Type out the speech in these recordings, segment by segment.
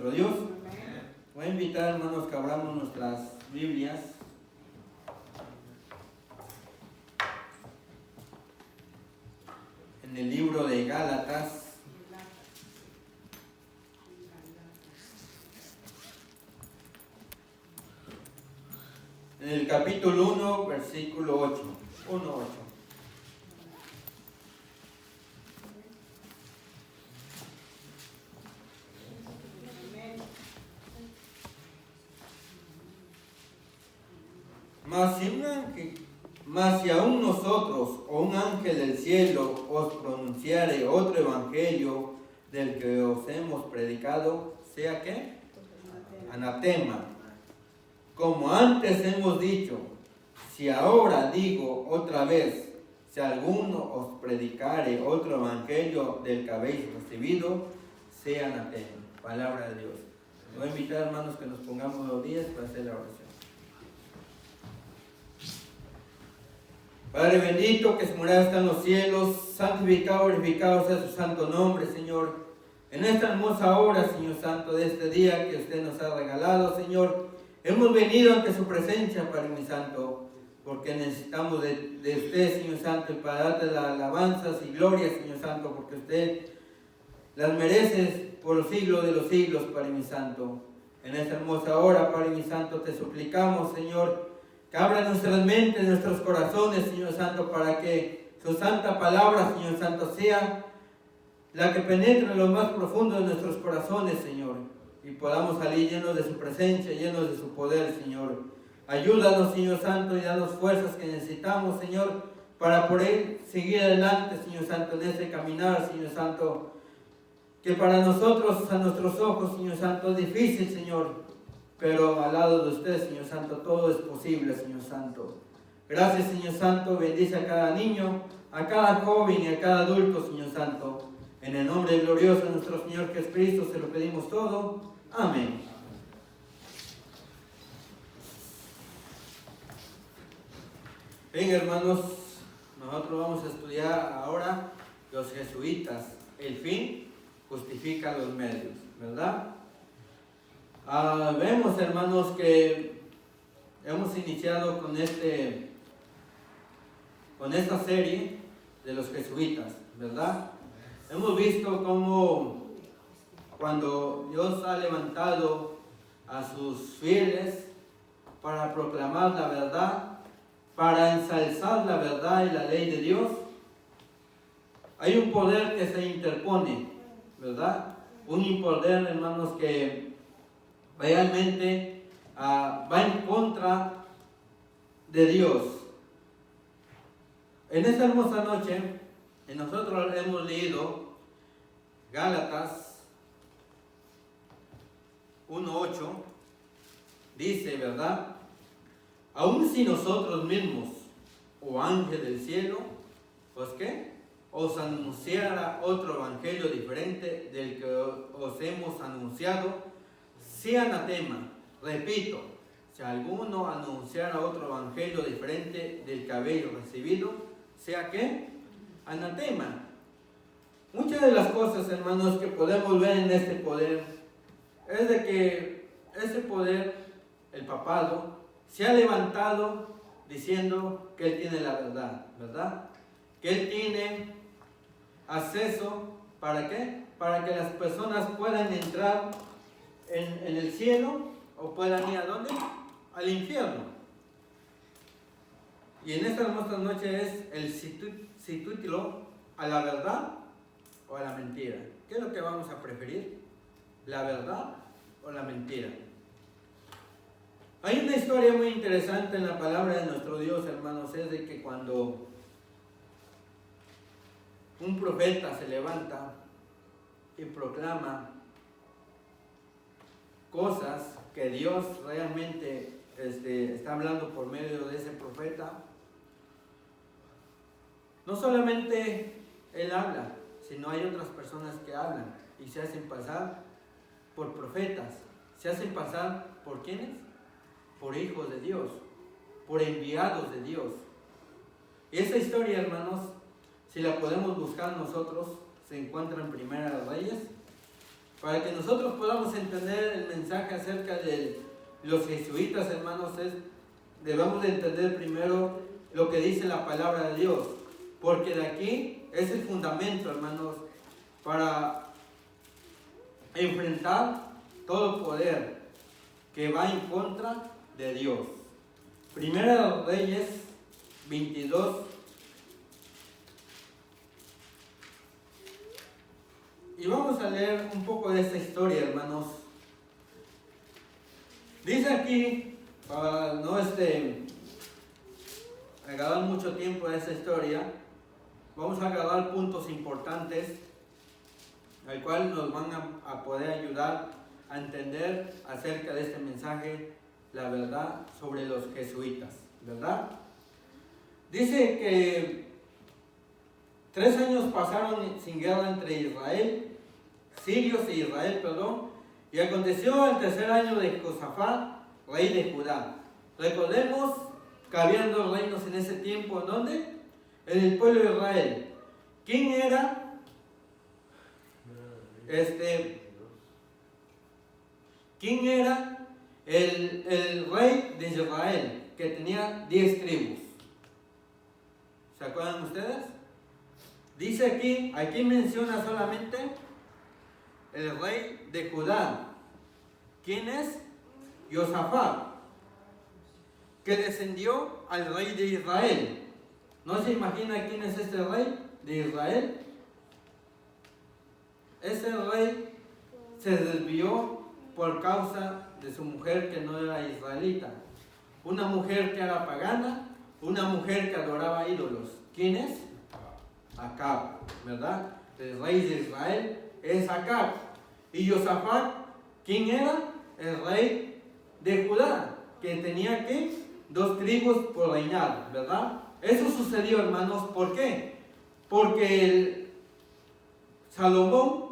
nuestro Dios. Voy a invitar, hermanos, que abramos nuestras Biblias en el libro de Gálatas. En el capítulo 1, versículo 8. 1:8. Mas si aún nosotros o un ángel del cielo os pronunciare otro evangelio del que os hemos predicado, ¿sea qué? Anatema. Como antes hemos dicho, si ahora digo otra vez, si alguno os predicare otro evangelio del que habéis recibido, sea anatema. Palabra de Dios. Voy a invitar, hermanos, que nos pongamos los días para hacer la oración. Padre bendito, que su morada está en los cielos, santificado, glorificado sea su santo nombre, Señor. En esta hermosa hora, Señor Santo, de este día que usted nos ha regalado, Señor, hemos venido ante su presencia, Padre mi Santo, porque necesitamos de usted, Señor Santo, y para darte las alabanzas y glorias, Señor Santo, porque usted las merece por los siglos de los siglos, Padre mi Santo. En esta hermosa hora, Padre mi Santo, te suplicamos, Señor, que abra nuestras mentes, nuestros corazones, Señor Santo, para que su santa palabra, Señor Santo, sea la que penetre en lo más profundo de nuestros corazones, Señor, y podamos salir llenos de su presencia, llenos de su poder, Señor. Ayúdanos, Señor Santo, y danos fuerzas que necesitamos, Señor, para poder seguir adelante, Señor Santo, en este caminar, Señor Santo, que para nosotros, a nuestros ojos, Señor Santo, es difícil, Señor, pero al lado de usted, Señor Santo, todo es posible, Señor Santo. Gracias, Señor Santo. Bendice a cada niño, a cada joven y a cada adulto, Señor Santo. En el nombre glorioso de nuestro Señor Jesucristo se lo pedimos todo. Amén. Bien, hermanos, nosotros vamos a estudiar ahora los jesuitas. El fin justifica los medios, ¿verdad? Vemos, hermanos, que hemos iniciado con esta serie de los jesuitas, ¿verdad? Hemos visto cómo cuando Dios ha levantado a sus fieles para proclamar la verdad, para ensalzar la verdad y la ley de Dios, hay un poder que se interpone, ¿verdad? Un poder, hermanos, que realmente va en contra de Dios. En esta hermosa noche, nosotros hemos leído Gálatas 1:8, dice, ¿verdad? Aun si nosotros mismos, o ángel del cielo, pues ¿qué? Os anunciara otro evangelio diferente del que os hemos anunciado, sea anatema. Repito, si alguno anunciara otro evangelio diferente del que habéis recibido, sea ¿qué? Anatema. Muchas de las cosas, hermanos, que podemos ver en este poder es de que ese poder, el papado, se ha levantado diciendo que él tiene la verdad, ¿verdad? Que él tiene acceso, ¿para qué? Para que las personas puedan entrar en el cielo o puedan ir ¿a dónde? Al infierno. Y en esta hermosa noche es el título a la verdad o a la mentira. ¿Qué es lo que vamos a preferir? ¿La verdad o la mentira? Hay una historia muy interesante en la palabra de nuestro Dios, hermanos, es de que cuando un profeta se levanta y proclama cosas que Dios realmente está hablando por medio de ese profeta, no solamente él habla, sino hay otras personas que hablan y se hacen pasar por profetas, se hacen pasar por ¿quiénes? Por hijos de Dios, por enviados de Dios. Y esa historia, hermanos, si la podemos buscar nosotros, se encuentra en Primera de Reyes, para que nosotros podamos entender el mensaje acerca de los jesuitas, hermanos, debemos de entender primero lo que dice la palabra de Dios, porque de aquí es el fundamento, hermanos, para enfrentar todo poder que va en contra de Dios. Primera de Reyes 22. Y vamos a leer un poco de esta historia, hermanos. Dice aquí, para no agarrar mucho tiempo de esta historia, vamos a agarrar puntos importantes, al cual nos van a poder ayudar a entender acerca de este mensaje, la verdad sobre los jesuitas, ¿verdad? Dice que 3 años pasaron sin guerra entre sirios e Israel, y aconteció al 3er año de Josafat, rey de Judá. Recordemos que habían 2 reinos en ese tiempo, ¿en dónde? En el pueblo de Israel. ¿Quién era? ¿Quién era el rey de Israel que tenía 10 tribus? ¿Se acuerdan ustedes? Dice aquí menciona solamente el rey de Judá. ¿Quién es? Josafat, que descendió al rey de Israel. ¿No se imagina quién es este rey de Israel? Ese rey se desvió por causa de su mujer que no era israelita. Una mujer que era pagana, una mujer que adoraba ídolos. ¿Quién es? Acab, ¿verdad? El rey de Israel es Acab. Y Josafat, ¿quién era? El rey de Judá, que tenía que 2 tribus por reinar, ¿verdad? Eso sucedió, hermanos, ¿por qué? Porque Salomón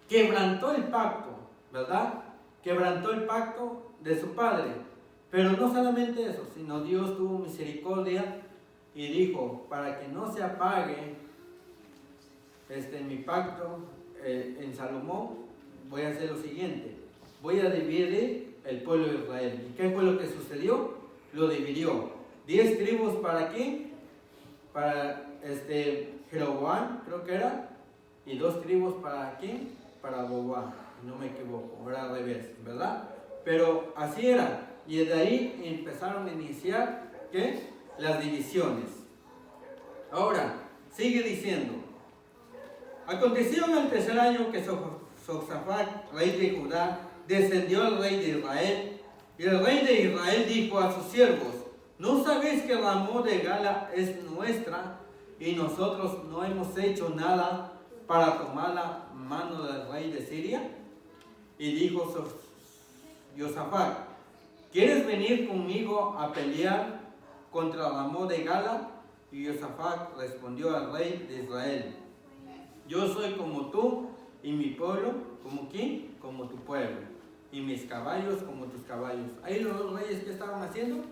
quebrantó el pacto, ¿verdad? Quebrantó el pacto de su padre. Pero no solamente eso, sino Dios tuvo misericordia y dijo, para que no se apague mi pacto en Salomón, voy a hacer lo siguiente: voy a dividir el pueblo de Israel. ¿Y qué fue lo que sucedió? Lo dividió. 10 tribus para quién? Para Jeroboam, creo que era, y 2 tribus para quién? Para Boam, no me equivoco, era al revés, ¿verdad? Pero así era, y desde ahí empezaron a iniciar, ¿qué? Las divisiones. Ahora, sigue diciendo: aconteció en el 3er año que Josafat, rey de Judá, descendió al rey de Israel, y el rey de Israel dijo a sus siervos: ¿no sabéis que Ramón de Gala es nuestra, y nosotros no hemos hecho nada para tomar la mano del rey de Siria? Y dijo Josafat: ¿quieres venir conmigo a pelear contra Ramón de Gala? Y Josafat respondió al rey de Israel: yo soy como tú, y mi pueblo, ¿como quién? Como tu pueblo, y mis caballos como tus caballos. Ahí los 2 reyes, ¿qué estaban haciendo?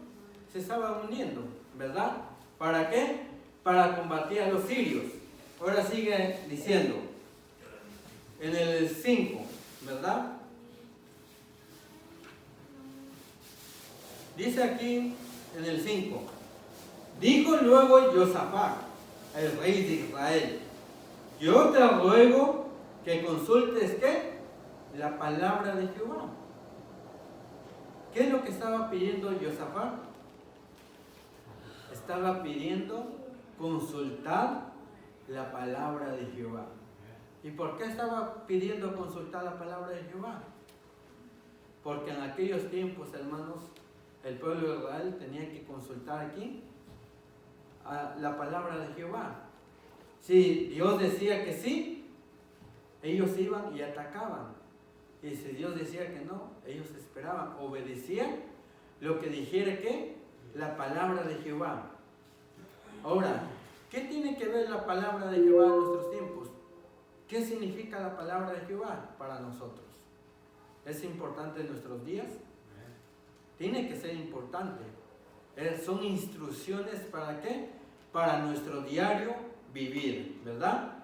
Se estaban uniendo, ¿verdad? ¿Para qué? Para combatir a los sirios. Ahora sigue diciendo, en el 5, ¿verdad? Dice aquí en el 5: dijo luego Josafat, el rey de Israel: yo te ruego que consultes, ¿qué? La palabra de Jehová. ¿Qué es lo que estaba pidiendo Josafat? Estaba pidiendo consultar la palabra de Jehová. ¿Y por qué estaba pidiendo consultar la palabra de Jehová? Porque en aquellos tiempos, hermanos, el pueblo de Israel tenía que consultar aquí a la palabra de Jehová. Si Dios decía que sí, ellos iban y atacaban. Y si Dios decía que no, ellos esperaban, obedecían lo que dijera que la palabra de Jehová. Ahora, ¿qué tiene que ver la palabra de Jehová en nuestros tiempos? ¿Qué significa la palabra de Jehová para nosotros? ¿Es importante en nuestros días? Tiene que ser importante. Son instrucciones ¿para qué? Para nuestro diario vivir, ¿verdad?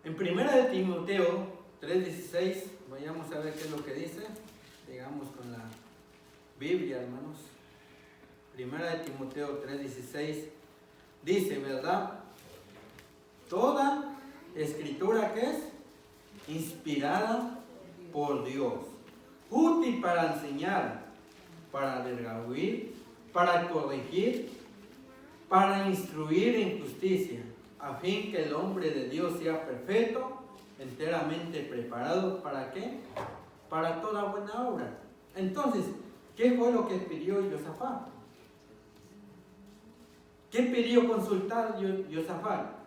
En 1 de Timoteo 3:16, vayamos a ver qué es lo que dice. Llegamos con la Biblia, hermanos. Primera de Timoteo 3:16 dice, ¿verdad? Toda escritura que es inspirada por Dios, útil para enseñar, para redarguir, para corregir, para instruir en justicia, a fin que el hombre de Dios sea perfecto, enteramente preparado, ¿para qué? Para toda buena obra. Entonces, ¿qué fue lo que pidió Josafat? ¿Qué pidió consultar Josafat?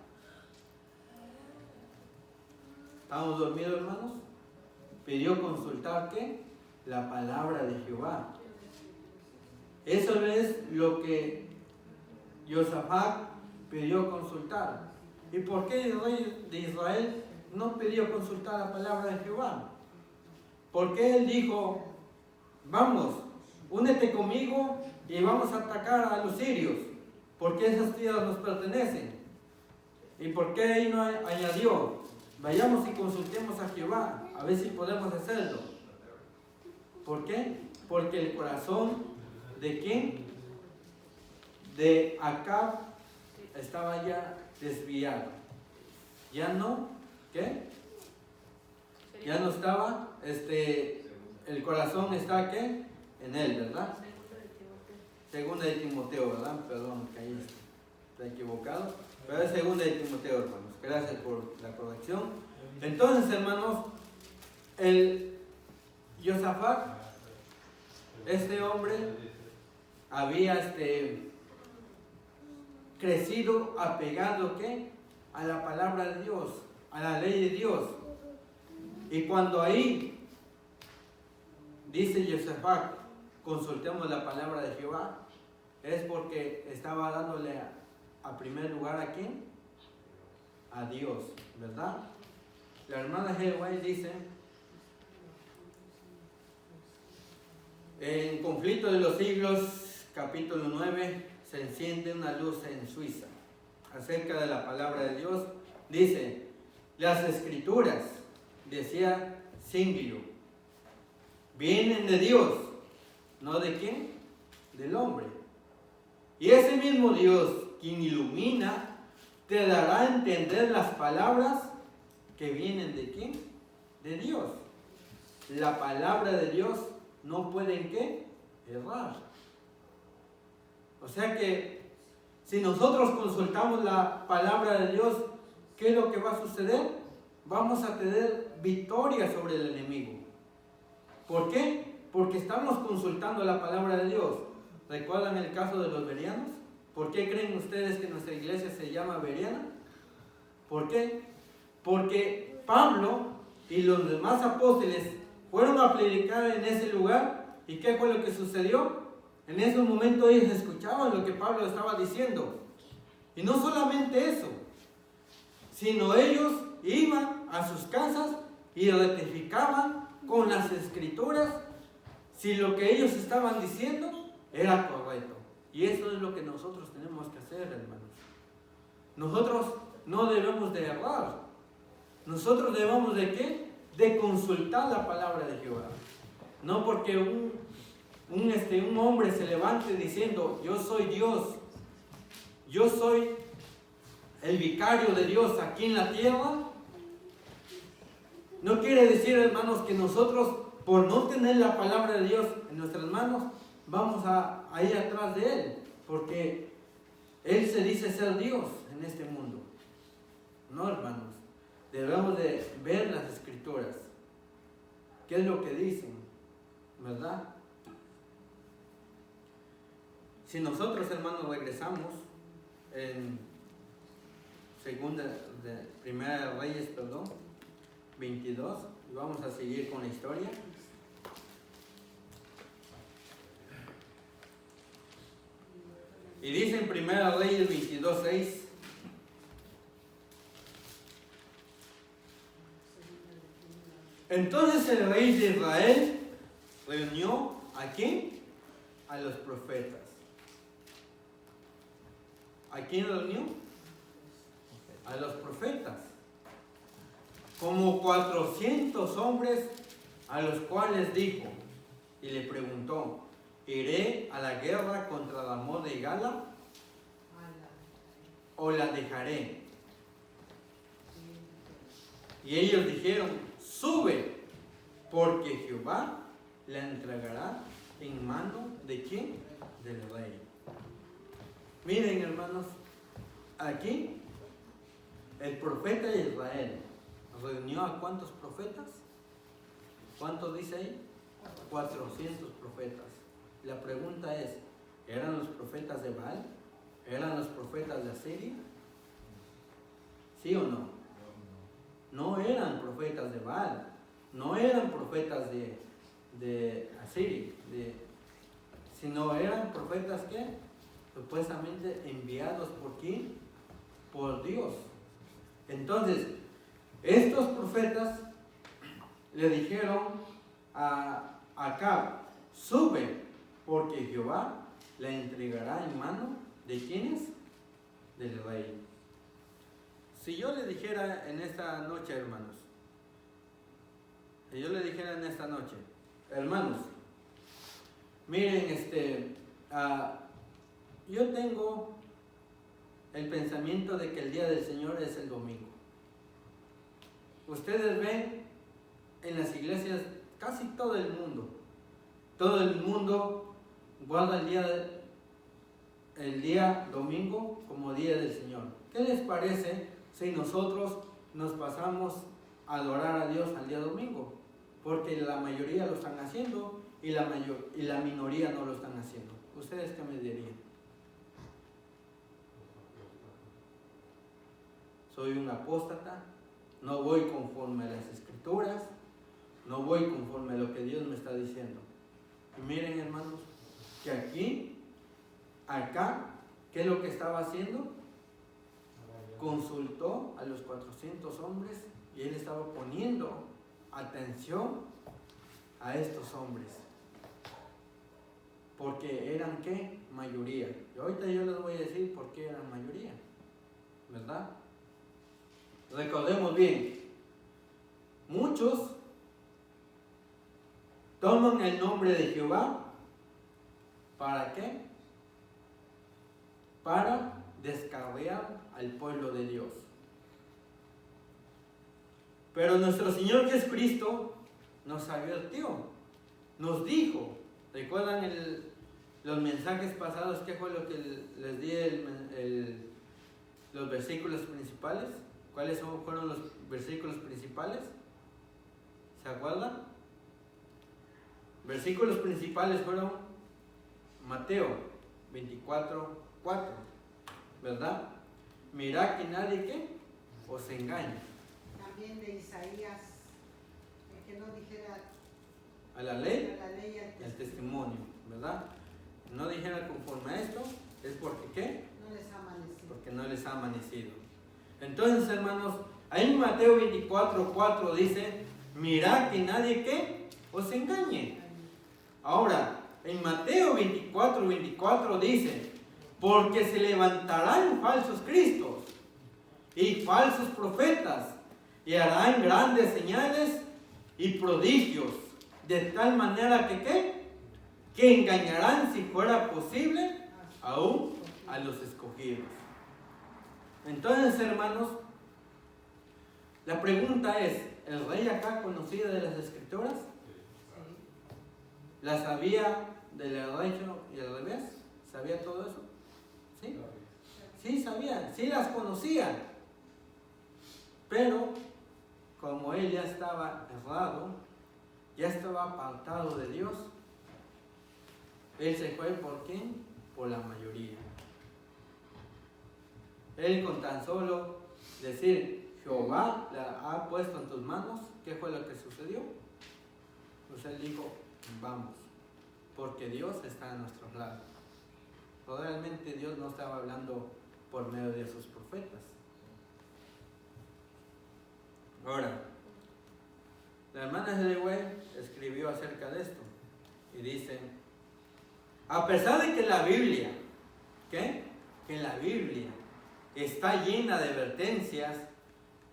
¿Estamos dormidos, hermanos? Pidió consultar ¿qué? La palabra de Jehová. Eso es lo que Josafat pidió consultar. ¿Y por qué el rey de Israel no pidió consultar la palabra de Jehová? Porque él dijo, vamos, únete conmigo y vamos a atacar a los sirios, porque esas tierras nos pertenecen. ¿Y por qué ahí no añadió? Vayamos y consultemos a Jehová, a ver si podemos hacerlo. ¿Por qué? Porque el corazón de ¿quién? De Acab estaba ya desviado. Ya no, ¿qué? Ya no estaba, el corazón está ¿qué? En él, ¿verdad? Segunda de Timoteo, ¿verdad? Perdón, que ahí está equivocado. Pero es segunda de Timoteo, hermanos. Gracias por la corrección. Entonces, hermanos, el Josafat, este hombre, había crecido apegado ¿qué? A la palabra de Dios, a la ley de Dios. Y cuando ahí dice Josafat, consultemos la palabra de Jehová, es porque estaba dándole a primer lugar ¿a quién? A Dios, ¿verdad? La hermana G. White dice, en Conflicto de los Siglos, capítulo 9, se enciende una luz en Suiza acerca de la palabra de Dios. Dice, las escrituras, decía Zingilo, vienen de Dios, ¿no de quién? Del hombre. Y ese mismo Dios, quien ilumina, te dará a entender las palabras que vienen de quién? De Dios. La palabra de Dios no puede ¿en qué? Errar. O sea que si nosotros consultamos la palabra de Dios, ¿qué es lo que va a suceder? Vamos a tener victoria sobre el enemigo. ¿Por qué? Porque estamos consultando la palabra de Dios. ¿Recuerdan el caso de los bereanos? ¿Por qué creen ustedes que nuestra iglesia se llama bereana? ¿Por qué? Porque Pablo y los demás apóstoles fueron a predicar en ese lugar. ¿Y qué fue lo que sucedió? En ese momento ellos escuchaban lo que Pablo estaba diciendo. Y no solamente eso, sino ellos iban a sus casas y rectificaban con las escrituras si lo que ellos estaban diciendo era correcto. Y eso es lo que nosotros tenemos que hacer, hermanos. Nosotros no debemos de errar. Nosotros debemos de ¿qué? De consultar la palabra de Jehová. No porque un hombre se levante diciendo, yo soy Dios, yo soy el vicario de Dios aquí en la tierra. No quiere decir, hermanos, que nosotros, por no tener la palabra de Dios en nuestras manos, vamos a ir atrás de Él, porque Él se dice ser Dios en este mundo. No, hermanos, debemos de ver las escrituras, qué es lo que dicen, ¿verdad? Si nosotros, hermanos, regresamos en Primera de Reyes, 22, y vamos a seguir con la historia. Y dice en Primera Reyes 22:6, entonces el rey de Israel reunió ¿a quién? A los profetas. ¿A quién reunió? A los profetas. como 400 hombres, a los cuales dijo, y le preguntó, ¿iré a la guerra contra Ramón de Gala o la dejaré? Y ellos dijeron, sube, porque Jehová la entregará en mano de ¿quién? Del rey. Miren, hermanos, aquí el profeta de Israel reunió a ¿cuántos profetas? ¿Cuántos dice ahí? 400 profetas. La pregunta es, ¿eran los profetas de Baal? ¿Eran los profetas de Asiria? ¿Sí o no? No eran profetas de Baal, no eran profetas de Asiria, sino eran profetas que supuestamente enviados por ¿quién? Por Dios. Entonces, estos profetas le dijeron a Acab, sube, porque Jehová la entregará en mano de ¿quiénes? Del rey. Si yo le dijera en esta noche, hermanos, hermanos, miren, yo tengo el pensamiento de que el día del Señor es el domingo. Ustedes ven en las iglesias, casi todo el mundo guarda el día domingo como día del Señor. ¿Qué les parece si nosotros nos pasamos a adorar a Dios al día domingo? Porque la mayoría lo están haciendo y la minoría no lo están haciendo. ¿Ustedes qué me dirían? Soy un apóstata, no voy conforme a las escrituras, no voy conforme a lo que Dios me está diciendo. Y miren, hermanos, que acá, ¿qué es lo que estaba haciendo? Consultó a los 400 hombres y él estaba poniendo atención a estos hombres. Porque eran ¿qué? Mayoría. Y ahorita yo les voy a decir por qué eran mayoría, ¿verdad? Recordemos bien, muchos toman el nombre de Jehová, ¿para qué? Para descarriar al pueblo de Dios. Pero nuestro Señor Jesucristo nos advirtió, nos dijo, ¿recuerdan los mensajes pasados? ¿Qué fue lo que les di los versículos principales? ¿Cuáles fueron los versículos principales? ¿Se acuerdan? Versículos principales fueron Mateo 24:4, ¿verdad? Mirad que nadie ¿qué? Os engañe. También de Isaías, que no dijera a la ley y al testimonio, ¿verdad? No dijera conforme a esto, es porque ¿qué? No les ha amanecido. Porque no les ha amanecido. Entonces, hermanos, ahí en Mateo 24:4 dice, mirad que nadie ¿qué? Os engañe. Ahora, en Mateo 24:24 dice, porque se levantarán falsos cristos y falsos profetas y harán grandes señales y prodigios, de tal manera que ¿qué? Que engañarán, si fuera posible, aún a los escogidos. Entonces, hermanos, la pregunta es, ¿el rey acá conocía de las escrituras? ¿La sabía del derecho y al revés? ¿Sabía todo eso? ¿Sí? Sí sabía, sí las conocía. Pero como él ya estaba errado, ya estaba apartado de Dios, él se fue ¿por quién? Por la mayoría. Él con tan solo decir, Jehová la ha puesto en tus manos, ¿qué fue lo que sucedió? Pues él dijo, vamos, porque Dios está a nuestro lado. Realmente Dios no estaba hablando por medio de sus profetas. Ahora, la hermana Hedeway escribió acerca de esto y dice, a pesar de que la Biblia, ¿qué? Que la Biblia está llena de advertencias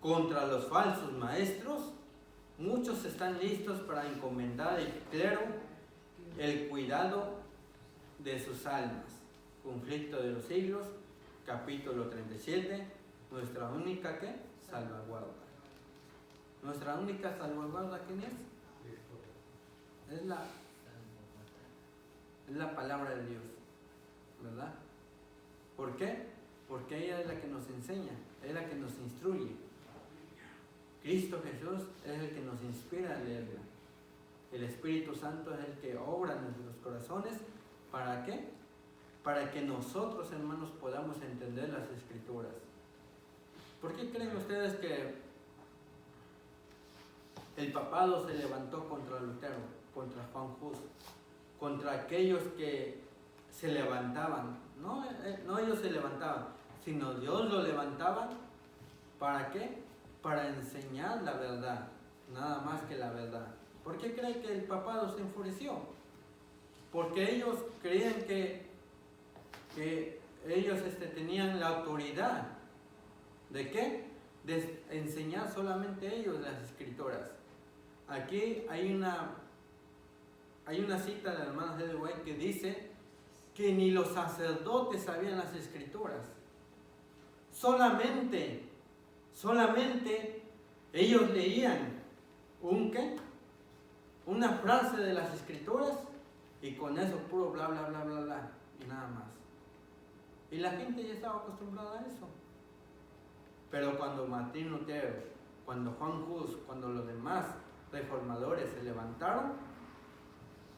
contra los falsos maestros, muchos están listos para encomendar al clero el cuidado de sus almas. Conflicto de los siglos, capítulo 37, nuestra única ¿qué? Salvaguarda. Nuestra única salvaguarda, ¿quién es? Es la palabra de Dios, ¿verdad? ¿Por qué? Porque ella es la que nos enseña, es la que nos instruye. Cristo Jesús es el que nos inspira a leerla. El Espíritu Santo es el que obra en nuestros corazones. ¿Para qué? Para que nosotros, hermanos, podamos entender las Escrituras. ¿Por qué creen ustedes que el papado se levantó contra Lutero, contra Juan Hus, contra aquellos que se levantaban? No ellos se levantaban, sino Dios lo levantaba. ¿Para qué? Para enseñar la verdad, nada más que la verdad. ¿Por qué creen que el papado se enfureció? Porque ellos creían que ellos tenían la autoridad. ¿De qué? De enseñar solamente ellos las Escrituras. Aquí hay una cita del hermano Ellen White que dice que ni los sacerdotes sabían las Escrituras. Solamente ellos leían una frase de las Escrituras y con eso puro bla bla bla bla bla y nada más. Y la gente ya estaba acostumbrada a eso. Pero cuando Martín Lutero, cuando Juan Hus, cuando los demás reformadores se levantaron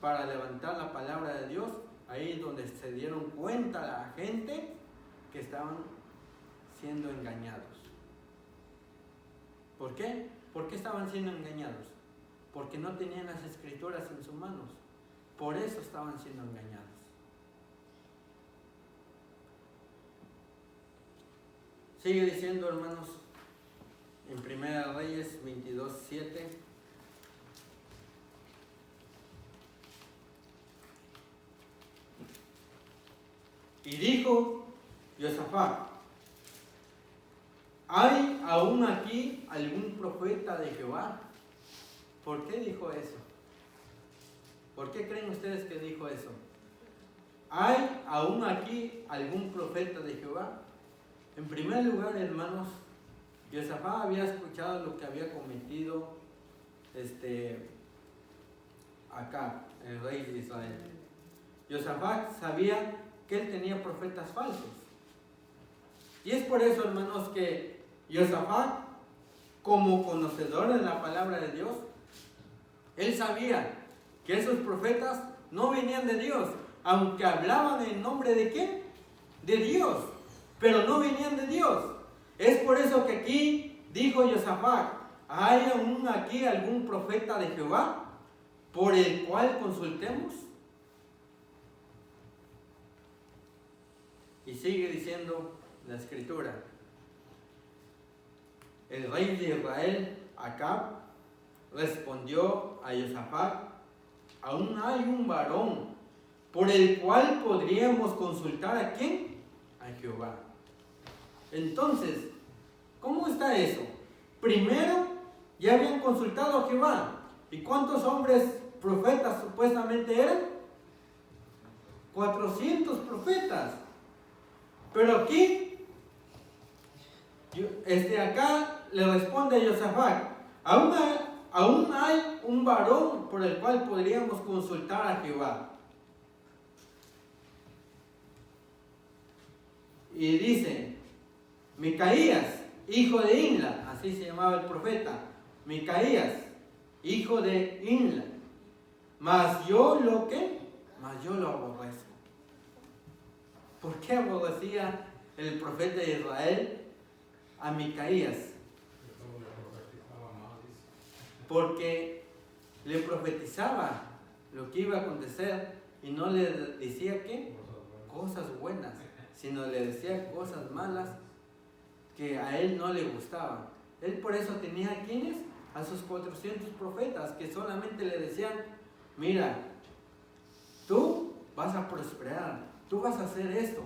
para levantar la palabra de Dios, ahí es donde se dieron cuenta la gente que estaban siendo engañados. ¿Por qué? ¿Por qué estaban siendo engañados? Porque no tenían las Escrituras en sus manos. Por eso estaban siendo engañados. Sigue diciendo, hermanos, en 1 Reyes 22:7. Y dijo Josafat: ¿hay aún aquí algún profeta de Jehová? ¿Por qué dijo eso? ¿Por qué creen ustedes que dijo eso? ¿Hay aún aquí algún profeta de Jehová? En primer lugar, hermanos, Josafat había escuchado lo que había cometido Acab, el rey de Israel. Josafat sabía que él tenía profetas falsos. Y es por eso, hermanos, que Josafat, como conocedor de la palabra de Dios, él sabía que esos profetas no venían de Dios, aunque hablaban en nombre de ¿quién? De Dios, pero no venían de Dios. Es por eso que aquí dijo Josafat: ¿hay aún aquí algún profeta de Jehová por el cual consultemos? Y sigue diciendo la Escritura: el rey de Israel, Acab, respondió a Josafat: aún hay un varón por el cual podríamos consultar ¿a quién? A Jehová. Entonces, ¿cómo está eso? Primero, ya habían consultado a Jehová. ¿Y cuántos hombres profetas supuestamente eran? 400 profetas. Pero aquí, acá le responde a Josafat: aún hay un varón por el cual podríamos consultar a Jehová. Y dice: Micaías, hijo de Imla, así se llamaba el profeta, Micaías, hijo de Imla, mas yo lo aborrezco. ¿Por qué aborrecía el profeta de Israel a Micaías? Porque le profetizaba lo que iba a acontecer y no le decía ¿qué? Cosas buenas, sino le decía cosas malas que a él no le gustaban. Él por eso tenía ¿a quiénes? A sus 400 profetas que solamente le decían: mira, tú vas a prosperar, tú vas a hacer esto.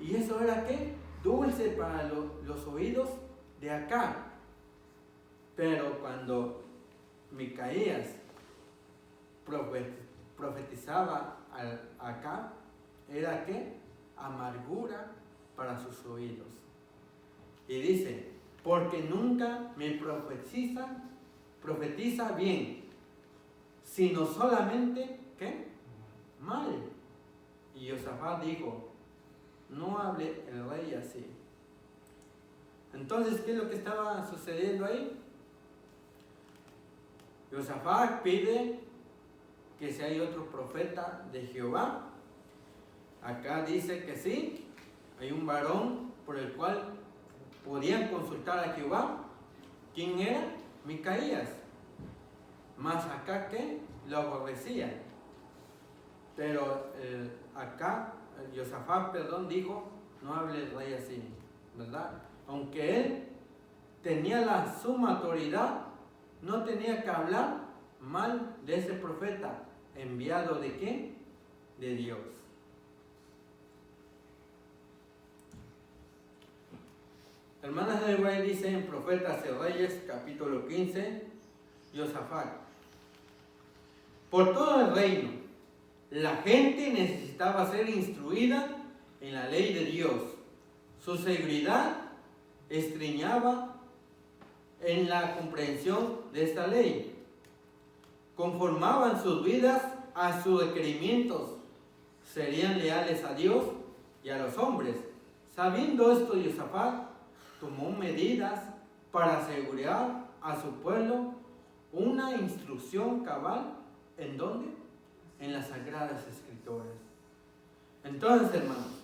Y eso era ¿qué? Dulce para los oídos de acá. Pero cuando Micaías profetizaba acá, era que amargura para sus oídos. Y dice, porque nunca me profetiza bien, sino solamente, ¿qué? Mal. Y Josafat dijo, no hable el rey así. Entonces, ¿qué es lo que estaba sucediendo ahí? Josafat pide que si hay otro profeta de Jehová. Acá dice que sí, hay un varón por el cual podían consultar a Jehová. ¿Quién era? Micaías. Más acá que lo aborrecía. Pero acá Josafat, dijo, no hable el rey así, ¿verdad? Aunque él tenía la suma autoridad, no tenía que hablar mal de ese profeta, enviado ¿de quién? De Dios. Hermanas del Rey dice en Profetas y Reyes, capítulo 15, Josafat, por todo el reino, la gente necesitaba ser instruida en la ley de Dios. Su seguridad estriñaba en la comprensión de esta ley. Conformaban sus vidas a sus requerimientos. Serían leales a Dios y a los hombres. Sabiendo esto, Josafat tomó medidas para asegurar a su pueblo una instrucción cabal. ¿En dónde? En las Sagradas Escrituras. Entonces, hermanos,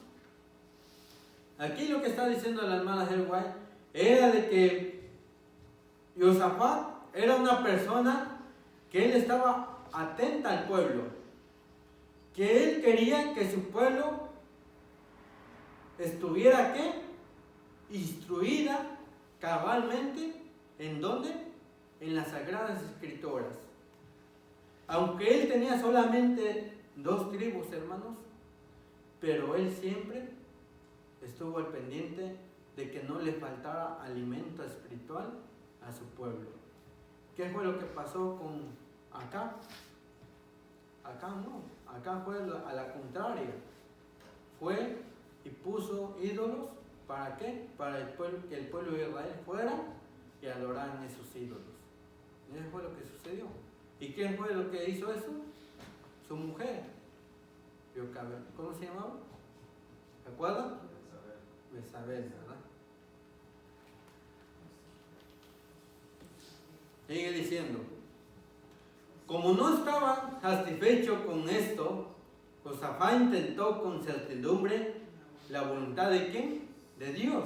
aquí lo que está diciendo la hermana Helway era de que Josafat era una persona que él estaba atenta al pueblo, que él quería que su pueblo estuviera ¿qué? Instruida cabalmente. ¿En dónde? En las Sagradas Escrituras. Aunque él tenía solamente 2 tribus, hermanos, pero él siempre estuvo al pendiente de que no le faltara alimento espiritual a su pueblo. ¿Qué fue lo que pasó con acá? Acá no, acá fue a la contraria. Fue y puso ídolos, ¿para qué? Para que el pueblo de Israel fuera y adoraran esos ídolos. Y eso fue lo que sucedió. ¿Y quién fue lo que hizo eso? Su mujer, ¿cómo se llamaba? ¿Se acuerdan? Besabel, ¿verdad? Sigue diciendo, como no estaba satisfecho con esto, Josafat intentó con certidumbre la voluntad de ¿quién? De Dios.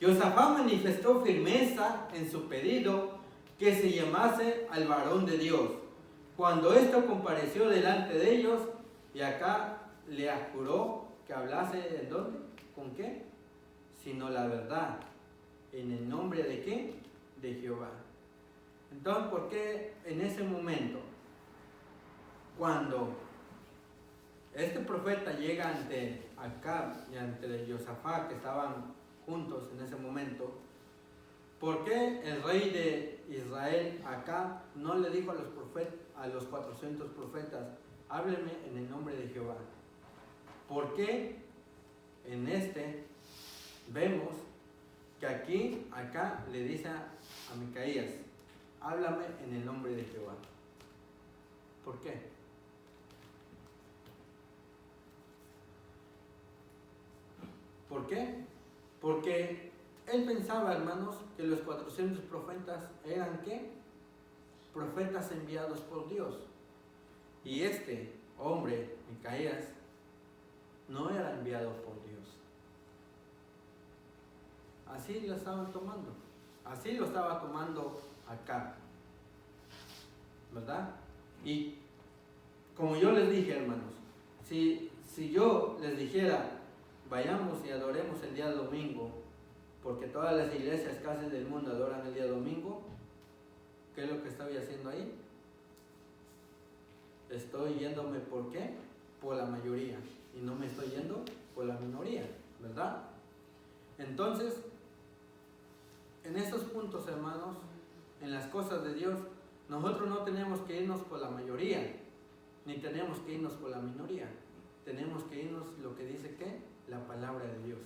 Josafat manifestó firmeza en su pedido que se llamase al varón de Dios. Cuando esto compareció delante de ellos, y acá le juró que hablase ¿en dónde? ¿Con qué? Sino la verdad. ¿En el nombre de qué? De Jehová. Entonces, ¿por qué en ese momento, cuando este profeta llega ante Acab y ante Josafat, que estaban juntos en ese momento, ¿por qué el rey de Israel Acab no le dijo a los 400 profetas, hábleme en el nombre de Jehová? ¿Por qué en vemos que acá le dice a Micaías, háblame en el nombre de Jehová? ¿Por qué? ¿Por qué? Porque él pensaba, hermanos, que los 400 profetas eran ¿qué? Profetas enviados por Dios. Y este hombre, Micaías, no era enviado por Dios. Así lo estaban tomando. Así lo estaba tomando acá. ¿Verdad? Y como yo les dije, hermanos, si yo les dijera, vayamos y adoremos el día domingo, porque todas las iglesias casi del mundo adoran el día domingo, ¿qué es lo que estoy haciendo ahí? Estoy yéndome, ¿por qué? Por la mayoría, y no me estoy yendo por la minoría, ¿verdad? Entonces, en estos puntos, hermanos, en las cosas de Dios, nosotros no tenemos que irnos por la mayoría, ni tenemos que irnos por la minoría. Tenemos que irnos lo que dice que la palabra de Dios.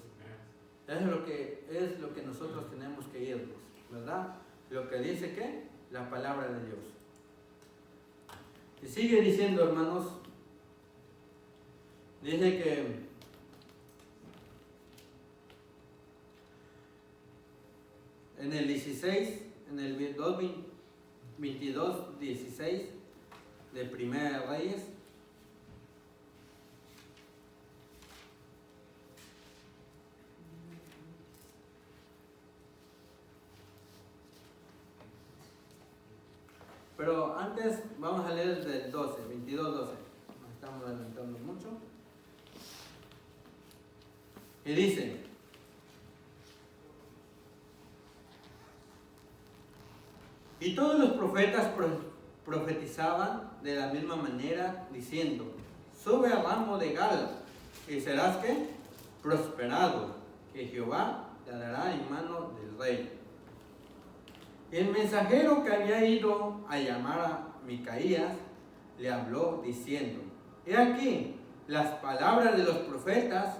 Es lo que nosotros tenemos que irnos, ¿verdad? Lo que dice que la palabra de Dios. Y sigue diciendo, hermanos, dice que en el 16, en el 22, 16 de Primera de Reyes, pero antes vamos a leer desde el 12, 22, 12. Nos estamos adelantando mucho. Y dice: y todos los profetas profetizaban de la misma manera, diciendo: sube al ramo de Gala, y serás ¿qué? Prosperado, que Jehová te dará en mano del rey. El mensajero que había ido a llamar a Micaías le habló diciendo: he aquí, las palabras de los profetas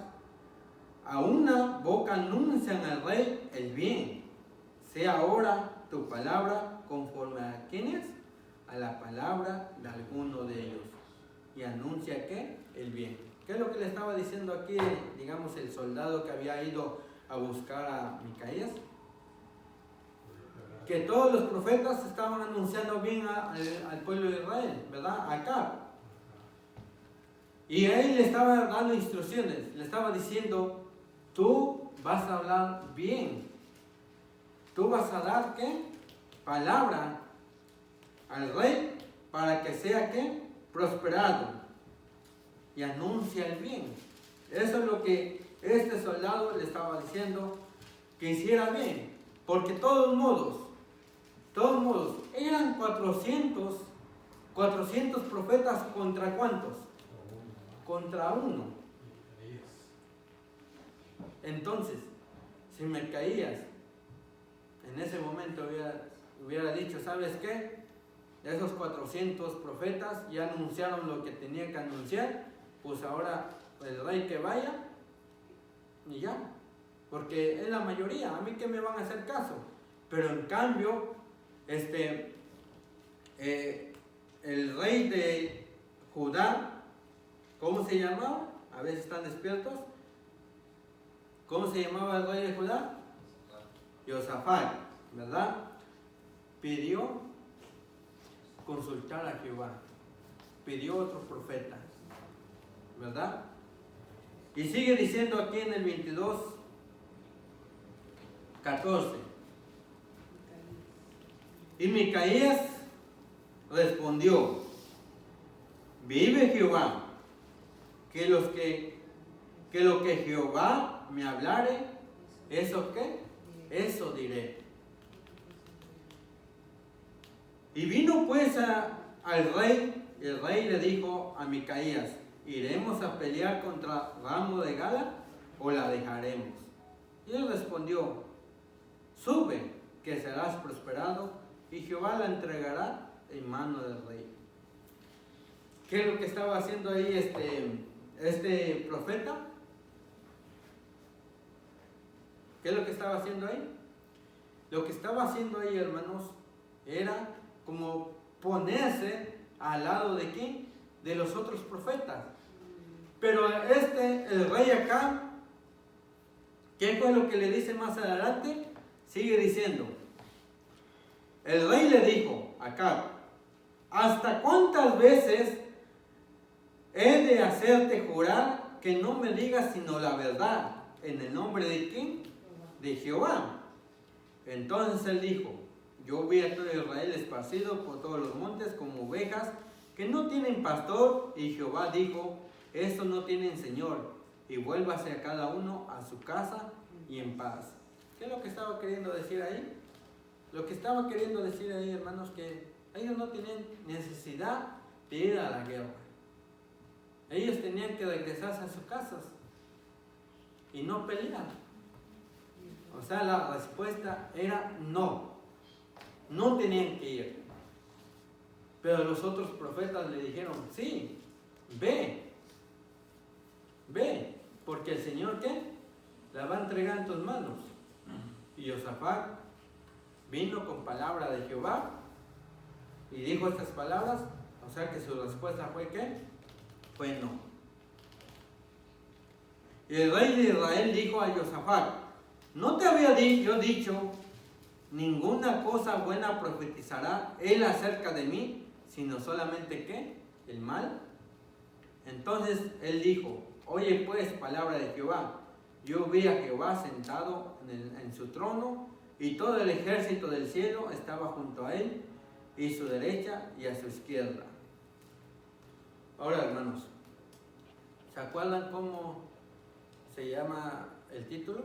a una boca anuncian al rey el bien. Sea ahora tu palabra conforme a ¿quiénes? A la palabra de alguno de ellos. Y anuncia ¿qué? El bien. ¿Qué es lo que le estaba diciendo aquí, digamos, el soldado que había ido a buscar a Micaías? Que todos los profetas estaban anunciando bien al pueblo de Israel, ¿verdad? Acá. Y a él le estaba dando instrucciones, le estaba diciendo: tú vas a hablar bien, tú vas a dar ¿qué? Palabra al rey para que sea ¿qué? Prosperado, y anuncia el bien. Eso es lo que este soldado le estaba diciendo, que hiciera bien, porque de todos modos, eran 400 profetas. ¿Contra cuántos? Contra uno. Entonces, si Micaías en ese momento hubiera dicho: ¿sabes qué? Esos 400 profetas ya anunciaron lo que tenían que anunciar, pues ahora el rey que vaya y ya, porque es la mayoría, a mí que me van a hacer caso. Pero en cambio, el rey de Judá, ¿cómo se llamaba? A veces están despiertos. ¿Cómo se llamaba el rey de Judá? Josafat, ¿verdad? Pidió consultar a Jehová, pidió otro profeta, ¿verdad? Y sigue diciendo aquí en el 22, 14. Y Micaías respondió: vive Jehová, que lo que Jehová me hablare, ¿eso qué? Eso diré. Y vino pues al rey, y el rey le dijo a Micaías: ¿iremos a pelear contra Ramo de Gala o la dejaremos? Y él respondió: sube, que serás prosperado, y Jehová la entregará en mano del rey. ¿Qué es lo que estaba haciendo ahí este profeta? ¿Qué es lo que estaba haciendo ahí? Lo que estaba haciendo ahí, hermanos, era como ponerse al lado de ¿quién? De los otros profetas. Pero el rey acá, ¿qué fue lo que le dice más adelante? Sigue diciendo: el rey le dijo acá: ¿hasta cuántas veces he de hacerte jurar que no me digas sino la verdad, en el nombre de quién? De Jehová. Entonces él dijo: yo vi a todo Israel esparcido por todos los montes como ovejas que no tienen pastor, y Jehová dijo: estos no tienen señor, y vuélvase a cada uno a su casa y en paz. ¿Qué es lo que estaba queriendo decir ahí? Lo que estaba queriendo decir ahí, hermanos, que ellos no tenían necesidad de ir a la guerra. Ellos tenían que regresarse a sus casas y no pelear. O sea, la respuesta era no. no tenían que ir. Pero los otros profetas le dijeron, sí, ve, porque el Señor, ¿qué? La va a entregar en tus manos. Y Josafat vino con palabra de Jehová y dijo estas palabras, o sea que su respuesta fue ¿qué? Fue no. Y el rey de Israel dijo a Josafat, ¿no te había yo dicho, ninguna cosa buena profetizará él acerca de mí, sino solamente ¿qué? El mal? Entonces él dijo, oye pues palabra de Jehová, yo vi a Jehová sentado en su trono, y todo el ejército del cielo estaba junto a él, y su derecha y a su izquierda. Ahora, hermanos, ¿se acuerdan cómo se llama el título?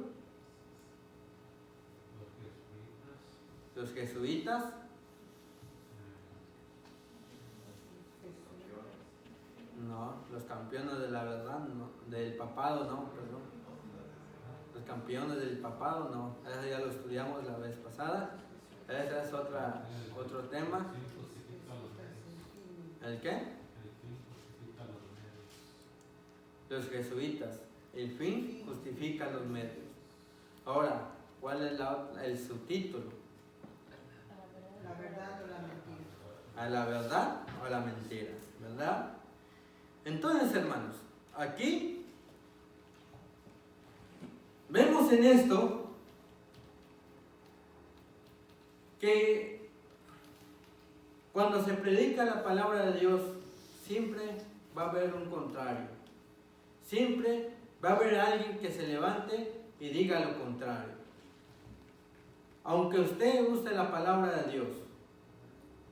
Los jesuitas. No, los campeones de la verdad, no, del papado, no, perdón. Los campeones del papado, no, eso ya lo estudiamos la vez pasada. Ese es otro tema. ¿El qué? Los jesuitas. El fin justifica los medios. Ahora, ¿cuál es el subtítulo? La verdad o la mentira. ¿A la verdad o a la mentira? ¿Verdad? Entonces, hermanos, aquí vemos en esto que cuando se predica la palabra de Dios, siempre va a haber un contrario. Siempre va a haber alguien que se levante y diga lo contrario. Aunque usted use la palabra de Dios,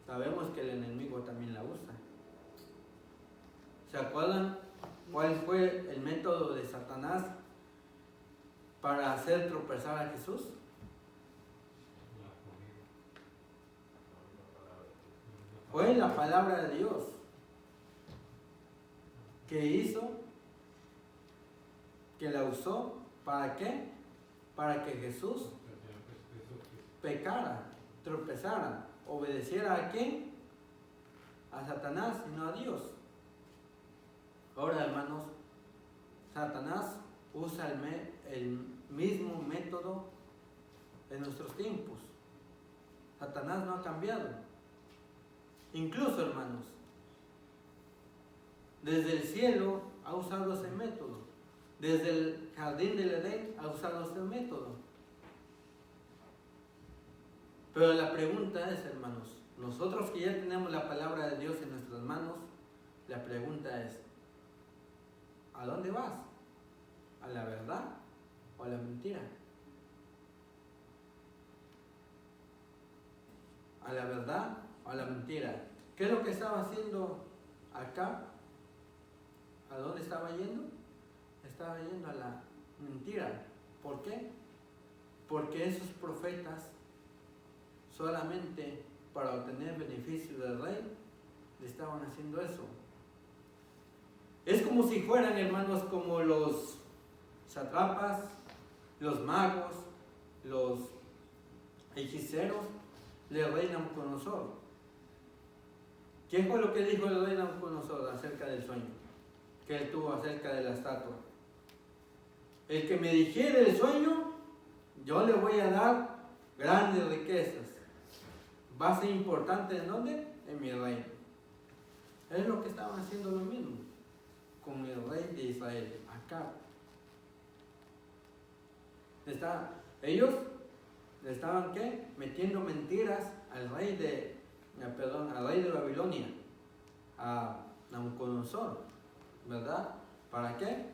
sabemos que el enemigo también la usa. ¿Se acuerdan cuál fue el método de Satanás para hacer tropezar a Jesús? Fue la palabra de Dios que hizo, que la usó, ¿para qué? Para que Jesús pecara, tropezara, obedeciera ¿a quién? A Satanás y no a Dios. Ahora, hermanos, Satanás usa el mismo método en nuestros tiempos. Satanás no ha cambiado. Incluso, hermanos, desde el cielo ha usado ese método. Desde el jardín del Edén ha usado ese método. Pero la pregunta es, hermanos, nosotros que ya tenemos la palabra de Dios en nuestras manos, la pregunta es, ¿a dónde vas? ¿A la verdad o a la mentira? ¿A la verdad o a la mentira? ¿Qué es lo que estaba haciendo acá? ¿A dónde estaba yendo? Estaba yendo a la mentira. ¿Por qué? Porque esos profetas, solamente para obtener beneficio del rey, le estaban haciendo eso. Es como si fueran, hermanos, como los sátrapas, los magos, los hechiceros del rey Nabucodonosor. ¿Qué fue lo que dijo el rey Nabucodonosor acerca del sueño que él tuvo acerca de la estatua? El que me dijere el sueño, yo le voy a dar grandes riquezas. Va a ser importante, ¿en dónde? En mi reino. Es lo que estaban haciendo lo mismo con el rey de Israel, Acab. Ellos le estaban ¿qué? Metiendo mentiras al rey de Babilonia, a Nabucodonosor, ¿verdad? ¿Para qué?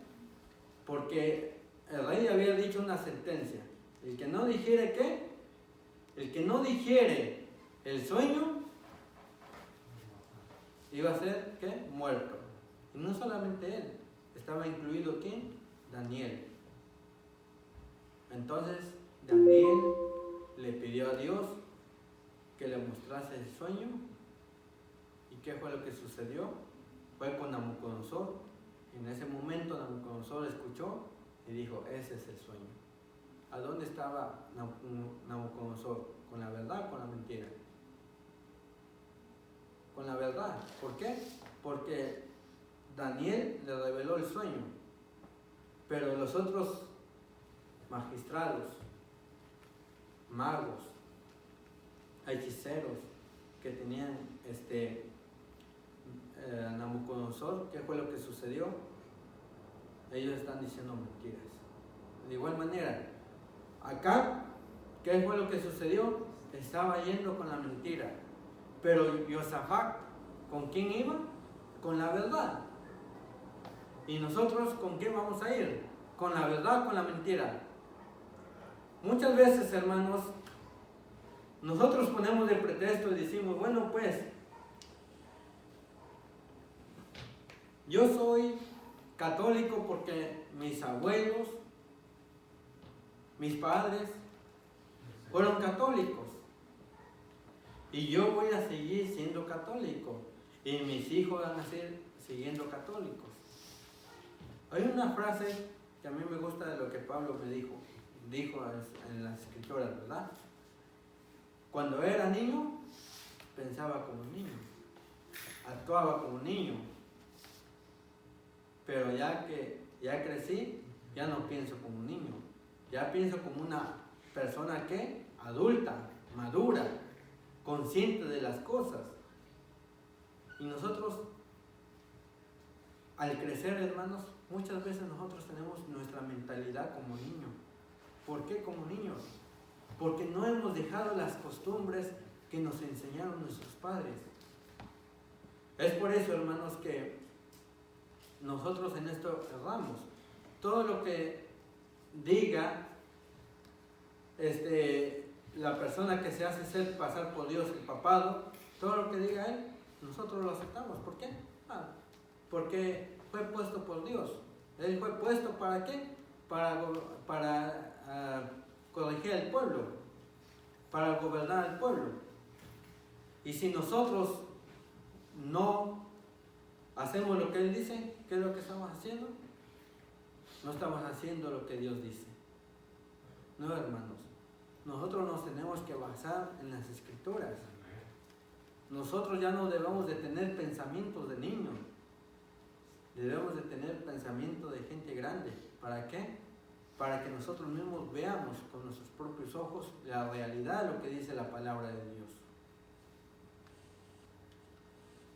Porque el rey había dicho una sentencia: el que no dijere ¿qué? El que no dijere el sueño iba a ser ¿qué? Muerto. Y no solamente él, estaba incluido ¿quién? Daniel. Entonces Daniel le pidió a Dios que le mostrase el sueño. ¿Y qué fue lo que sucedió? Fue con Nabucodonosor. En ese momento Nabucodonosor escuchó y dijo: ese es el sueño. ¿A dónde estaba Nabucodonosor? ¿Con la verdad o con la mentira? con la verdad. ¿Por qué? Porque Daniel le reveló el sueño, pero los otros magistrados, magos, hechiceros que tenían Nabucodonosor, ¿qué fue lo que sucedió? Ellos están diciendo mentiras. De igual manera, acá, ¿qué fue lo que sucedió? Estaba yendo con la mentira. Pero Josafat, ¿con quién iba? Con la verdad. ¿Y nosotros con qué vamos a ir? Con la verdad, con la mentira. Muchas veces, hermanos, nosotros ponemos de pretexto y decimos, bueno, pues, yo soy católico porque mis abuelos, mis padres fueron católicos. Y yo voy a seguir siendo católico. Y mis hijos van a seguir siguiendo católicos. Hay una frase que a mí me gusta de lo que Pablo me dijo en las escrituras, ¿verdad? Cuando era niño, pensaba como niño, actuaba como niño. Pero ya que ya crecí, ya no pienso como niño. Ya pienso como una persona que adulta, madura, consciente de las cosas. Y nosotros, al crecer, hermanos, muchas veces nosotros tenemos nuestra mentalidad como niño. ¿Por qué como niños? Porque no hemos dejado las costumbres que nos enseñaron nuestros padres. Es por eso, hermanos, que nosotros en esto erramos. Todo lo que diga la persona que se hace ser pasar por Dios, el papado, todo lo que diga él, nosotros lo aceptamos. ¿Por qué? Porque fue puesto por Dios. Él fue puesto ¿para qué? Para corregir al pueblo, para gobernar al pueblo. Y si nosotros no hacemos lo que él dice, ¿qué es lo que estamos haciendo? No estamos haciendo lo que Dios dice. No, hermanos. Nosotros nos tenemos que basar en las escrituras. Nosotros ya no debemos de tener pensamientos de niños. Debemos de tener pensamientos de gente grande. ¿Para qué? Para que nosotros mismos veamos con nuestros propios ojos la realidad de lo que dice la palabra de Dios.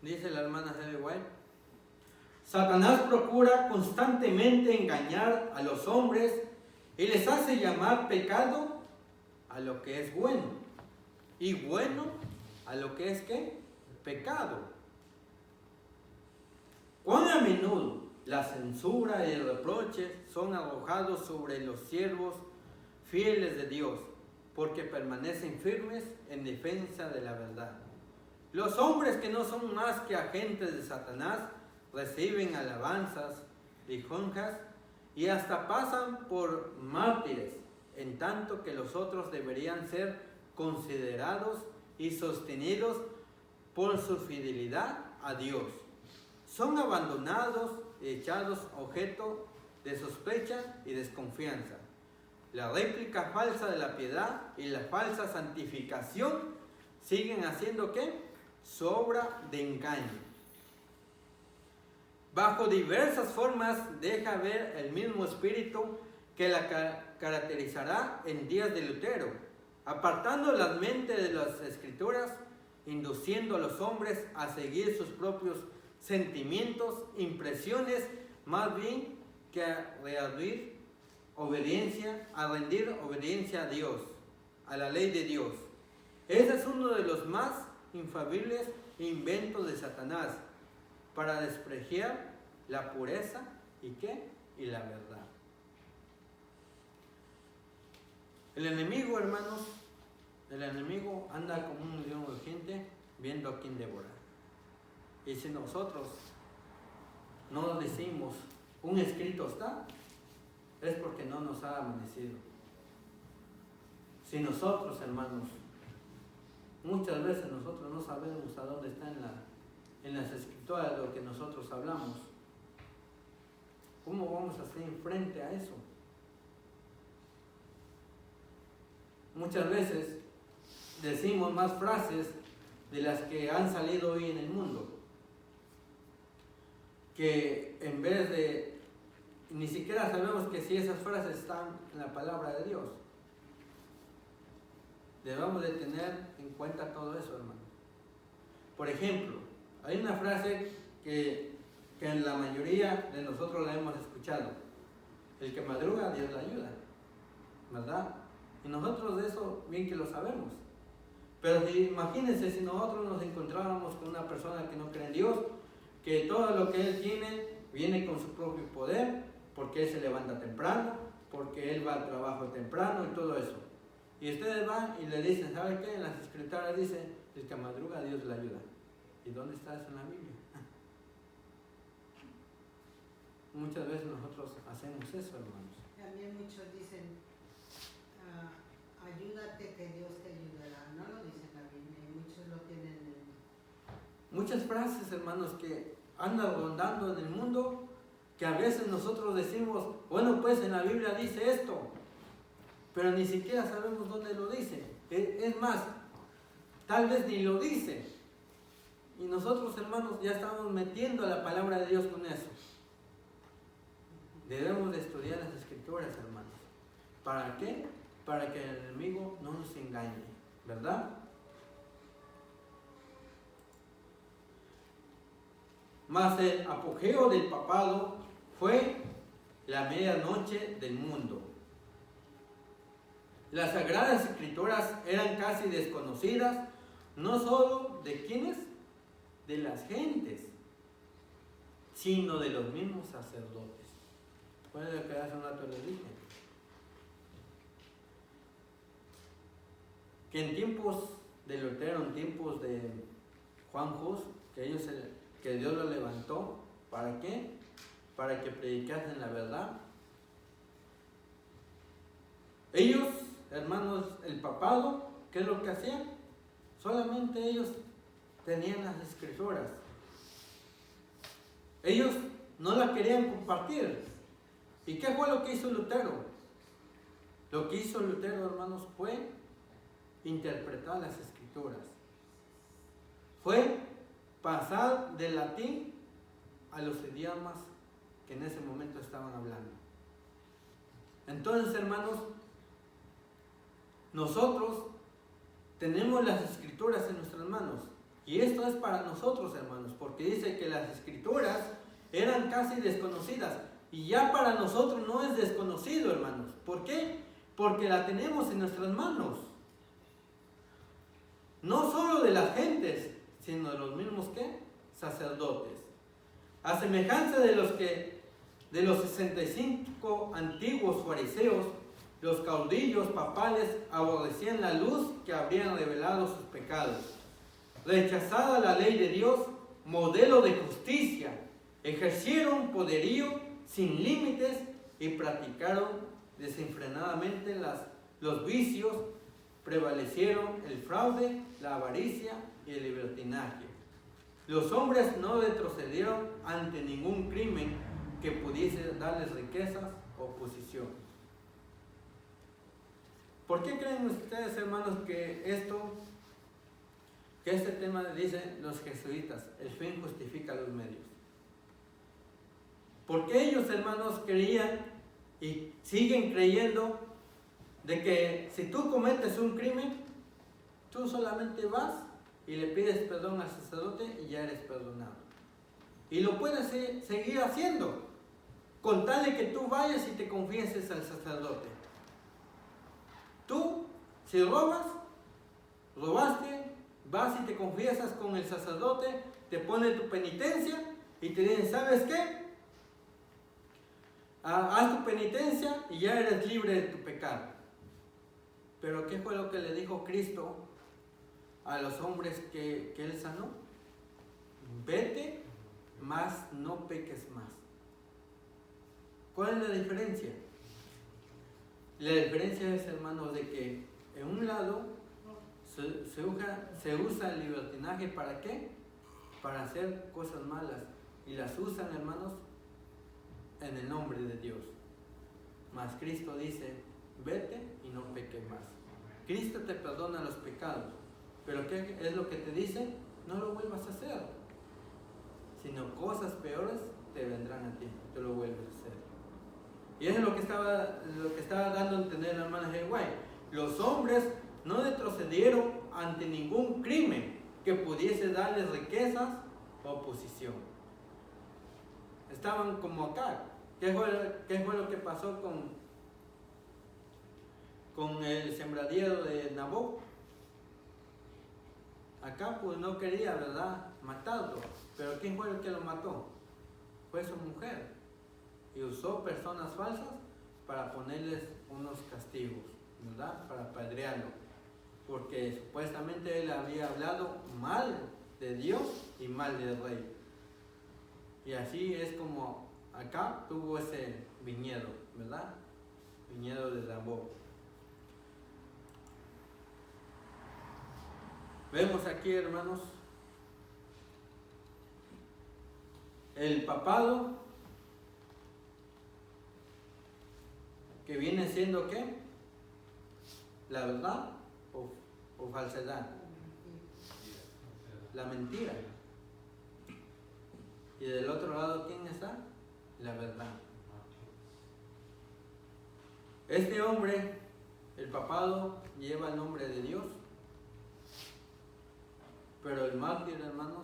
Dice la hermana Helen White: Satanás procura constantemente engañar a los hombres y les hace llamar pecado a lo que es bueno, y bueno a lo que es ¿qué? Pecado. Cuán a menudo la censura y el reproche son arrojados sobre los siervos fieles de Dios, porque permanecen firmes en defensa de la verdad. Los hombres que no son más que agentes de Satanás reciben alabanzas, lisonjas y hasta pasan por mártires, en tanto que los otros deberían ser considerados y sostenidos por su fidelidad a Dios. Son abandonados y echados objeto de sospecha y desconfianza. La réplica falsa de la piedad y la falsa santificación siguen haciendo ¿qué? Su obra de engaño. Bajo diversas formas deja ver el mismo espíritu que la caracterizará en días de Lutero, apartando las mentes de las escrituras, induciendo a los hombres a seguir sus propios sentimientos, impresiones, más bien que a rendir obediencia a Dios, a la ley de Dios. Ese es uno de los más infalibles inventos de Satanás para despreciar la pureza y ¿qué? Y la verdad. El enemigo, hermanos, anda como un león urgente viendo a quién devorar. Y si nosotros no decimos un escrito está, es porque no nos ha amanecido. Si nosotros, hermanos, muchas veces nosotros no sabemos a dónde está en las escrituras lo que nosotros hablamos, ¿cómo vamos a hacer frente a eso? Muchas veces decimos más frases de las que han salido hoy en el mundo, que en vez de, ni siquiera sabemos que si esas frases están en la palabra de Dios. Debemos de tener en cuenta todo eso, hermano. Por ejemplo, hay una frase que en la mayoría de nosotros la hemos escuchado: el que madruga, Dios le ayuda, ¿verdad? Y nosotros de eso bien que lo sabemos. Pero imagínense si nosotros nos encontráramos con una persona que no cree en Dios, que todo lo que él tiene viene con su propio poder, porque él se levanta temprano, porque él va al trabajo temprano y todo eso. Y ustedes van y le dicen, ¿sabe qué? En las escrituras dice, el que madruga, Dios le ayuda. ¿Y dónde está eso en la Biblia? Muchas veces nosotros hacemos eso, hermanos. También muchos dicen, ayúdate que Dios te ayudará. No lo dice la Biblia y muchos lo tienen en... Muchas frases, hermanos, que andan rondando en el mundo, que a veces nosotros decimos, bueno, pues en la Biblia dice esto, pero ni siquiera sabemos dónde lo dice. Es más, tal vez ni lo dice. Y nosotros, hermanos, ya estamos metiendo la palabra de Dios con eso. Debemos de estudiar las escrituras, hermanos. ¿Para qué? Para que el enemigo no nos engañe, ¿verdad? Mas el apogeo del papado fue la medianoche del mundo. Las sagradas escrituras eran casi desconocidas, no solo de quienes, de las gentes, sino de los mismos sacerdotes. ¿Cuál es lo que hace un rato les dije? Que en tiempos de Lutero, en tiempos de Juan Hus, que Dios lo levantó, ¿para qué? Para que predicasen la verdad. Ellos, hermanos, el papado, ¿qué es lo que hacían? Solamente ellos tenían las escrituras. Ellos no la querían compartir. ¿Y qué fue lo que hizo Lutero? Lo que hizo Lutero, hermanos, fue interpretar las escrituras. Fue pasar del latín a los idiomas que en ese momento estaban hablando. Entonces, hermanos, nosotros tenemos las escrituras en nuestras manos. Y esto es para nosotros, hermanos, porque dice que las escrituras eran casi desconocidas. Y ya para nosotros no es desconocido, hermanos. ¿Por qué? Porque la tenemos en nuestras manos. No solo de las gentes, sino de los mismos, ¿qué? Sacerdotes. A semejanza de los 65 antiguos fariseos, los caudillos papales aborrecían la luz que habrían revelado sus pecados. Rechazada la ley de Dios, modelo de justicia, ejercieron poderío sin límites y practicaron desenfrenadamente los vicios, prevalecieron el fraude, la avaricia y el libertinaje. Los hombres no retrocedieron ante ningún crimen que pudiese darles riquezas o posición. ¿Por qué creen ustedes, hermanos, que este tema dice los jesuitas, el fin justifica los medios? Porque ellos, hermanos, creían y siguen creyendo de que si tú cometes un crimen, tú solamente vas y le pides perdón al sacerdote y ya eres perdonado. Y lo puedes seguir haciendo, con tal de que tú vayas y te confieses al sacerdote. Tú, si robaste, vas y te confiesas con el sacerdote, te pone tu penitencia y te dicen, ¿sabes qué? Haz tu penitencia y ya eres libre de tu pecado. Pero ¿qué fue lo que le dijo Cristo a los hombres que Él sanó? Vete, mas no peques más. ¿Cuál es la diferencia? La diferencia es, hermanos, de que en un lado se usa el libertinaje, ¿para qué? Para hacer cosas malas. Y las usan, hermanos, en el nombre de Dios. Mas Cristo dice, vete y no peques más. Cristo te perdona los pecados. Pero ¿qué es lo que te dice? No lo vuelvas a hacer, sino cosas peores te vendrán a ti, te lo vuelves a hacer. Y eso es lo que estaba dando a entender la hermana G. White. Los hombres no retrocedieron ante ningún crimen que pudiese darles riquezas o posición. Estaban como acá. ¿Qué fue lo que pasó con el sembradío de Nabot? Acá pues no quería, ¿verdad?, matarlo. Pero ¿quién fue el que lo mató? Fue su mujer. Y usó personas falsas para ponerles unos castigos, ¿verdad?, para apedrearlo. Porque supuestamente él había hablado mal de Dios y mal del rey. Y así es como acá tuvo ese viñedo, ¿verdad? Viñedo de Nabot. Vemos aquí, hermanos, el papado, que viene siendo ¿qué? La verdad o falsedad. La mentira. Y del otro lado, ¿quién está? La verdad. Este hombre, el papado, lleva el nombre de Dios, pero el mártir, hermanos,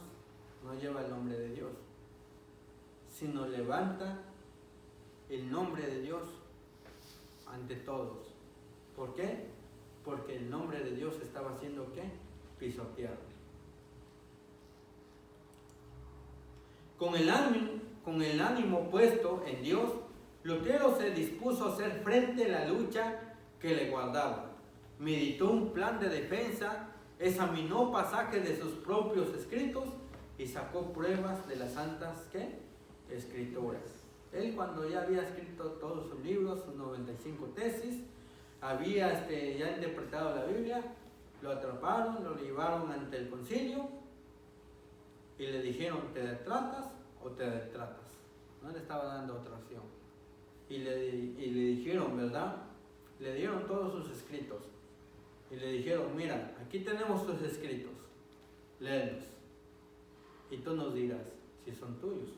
no lleva el nombre de Dios, sino levanta el nombre de Dios ante todos. ¿Por qué? Porque el nombre de Dios estaba siendo ¿qué? Pisoteado. Con el ánimo puesto en Dios, Lutero se dispuso a hacer frente a la lucha que le guardaba. Meditó un plan de defensa, examinó pasajes de sus propios escritos y sacó pruebas de las santas ¿qué? Escrituras. Él, cuando ya había escrito todos sus libros, sus 95 tesis, había ya interpretado la Biblia, lo atraparon, lo llevaron ante el concilio y le dijeron: ¿te retratas o te retratas? No le estaba dando otra opción. Y le dijeron, ¿verdad? Le dieron todos sus escritos y le dijeron: mira, aquí tenemos tus escritos, léelos y tú nos dirás si son tuyos.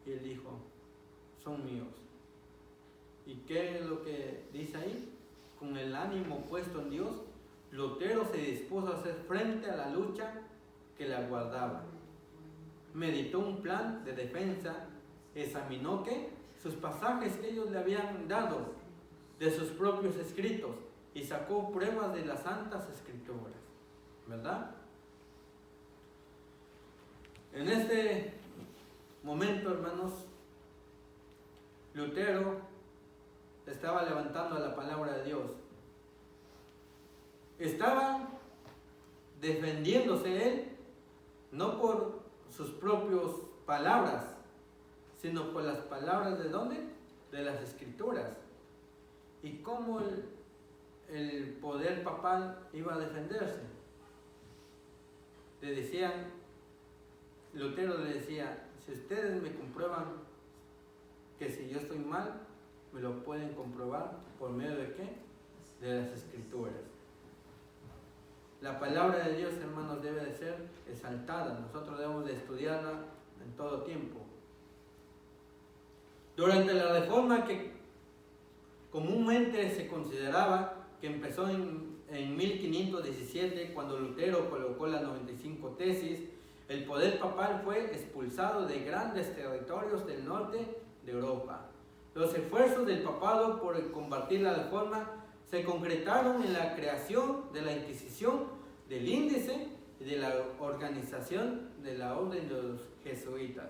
Y él dijo: son míos. ¿Y qué es lo que dice ahí? Con el ánimo puesto en Dios, Lutero se dispuso a hacer frente a la lucha que le aguardaba. Meditó un plan de defensa, examinó ¿qué? Sus pasajes que ellos le habían dado de sus propios escritos y sacó pruebas de las santas escrituras, ¿verdad? En este momento, hermanos, Lutero estaba levantando a la palabra de Dios. Estaba defendiéndose él, no por sus propias palabras, sino por las palabras ¿de dónde? De las escrituras. ¿Y cómo el poder papal iba a defenderse? Le decían, Lutero le decía: si ustedes me comprueban que si yo estoy mal, me lo pueden comprobar por medio de ¿qué? De las escrituras. La palabra de Dios, hermanos, debe de ser exaltada. Nosotros debemos de estudiarla en todo tiempo. Durante la reforma, que comúnmente se consideraba que empezó en 1517, cuando Lutero colocó las 95 tesis, el poder papal fue expulsado de grandes territorios del norte de Europa. Los esfuerzos del papado por combatir la reforma se concretaron en la creación de la Inquisición, del Índice y de la organización de la Orden de los Jesuitas.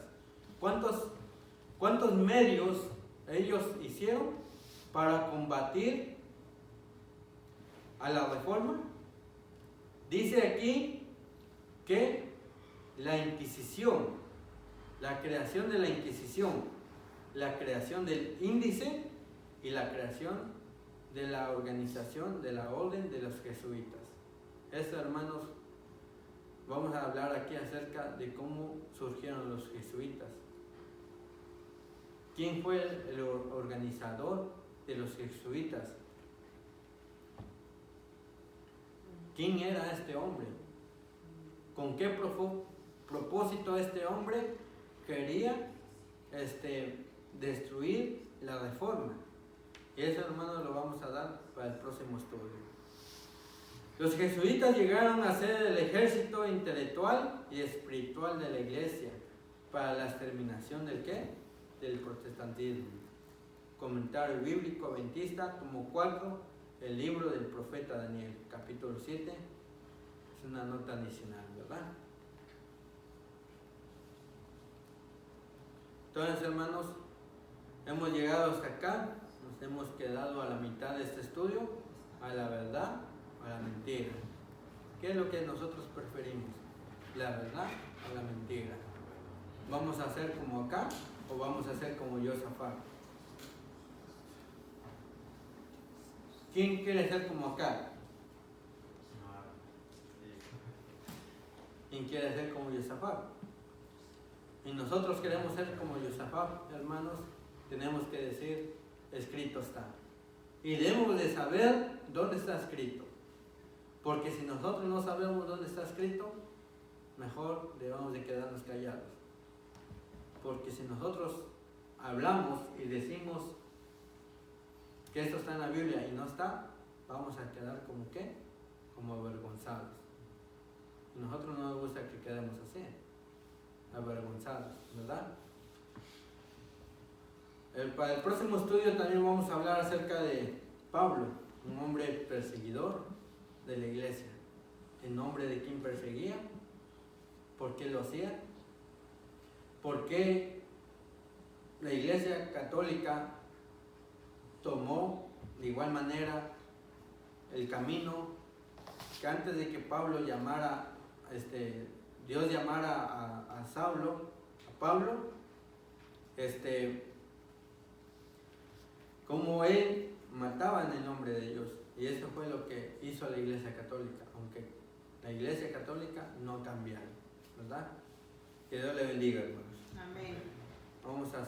¿Cuántos medios ellos hicieron para combatir a la reforma? Dice aquí que la Inquisición, la creación de la Inquisición, la creación del Índice y la creación de la organización de la Orden de los Jesuitas. Esto, hermanos, vamos a hablar aquí acerca de cómo surgieron los jesuitas. ¿Quién fue el organizador de los jesuitas? quién era este hombre, con qué propósito este hombre quería destruir la reforma. Y eso, hermanos, lo vamos a dar para el próximo estudio. Los jesuitas llegaron a ser el ejército intelectual y espiritual de la iglesia para la exterminación ¿del qué? Del protestantismo. Comentario bíblico adventista, tomo 4, el libro del profeta Daniel, capítulo 7. Es una nota adicional, ¿verdad? Entonces, hermanos, hemos llegado hasta acá. Nos hemos quedado a la mitad de este estudio, a la verdad, a la mentira. ¿Qué es lo que nosotros preferimos? ¿La verdad o la mentira? ¿Vamos a hacer como acá o vamos a hacer como Josafat? ¿Quién quiere ser como acá? ¿Quién quiere ser como Josafat? Y nosotros queremos ser como Josafat, hermanos. Tenemos que decir, escrito está. Y debemos de saber dónde está escrito. Porque si nosotros no sabemos dónde está escrito, mejor debemos de quedarnos callados. Porque si nosotros hablamos y decimos que esto está en la Biblia y no está, vamos a quedar como ¿qué? Como avergonzados. Y a nosotros no nos gusta que quedemos así, avergonzados, ¿verdad? Para el próximo estudio también vamos a hablar acerca de Pablo, un hombre perseguidor de la iglesia. ¿En nombre de quién perseguía? ¿Por qué lo hacía? ¿Por qué la iglesia católica tomó de igual manera el camino que antes de que Pablo llamara, Dios llamara a Pablo, como él mataba en el nombre de Dios? Y eso fue lo que hizo la iglesia católica, aunque la iglesia católica no cambiara, ¿verdad? Que Dios le bendiga, hermanos. Amén. Vamos a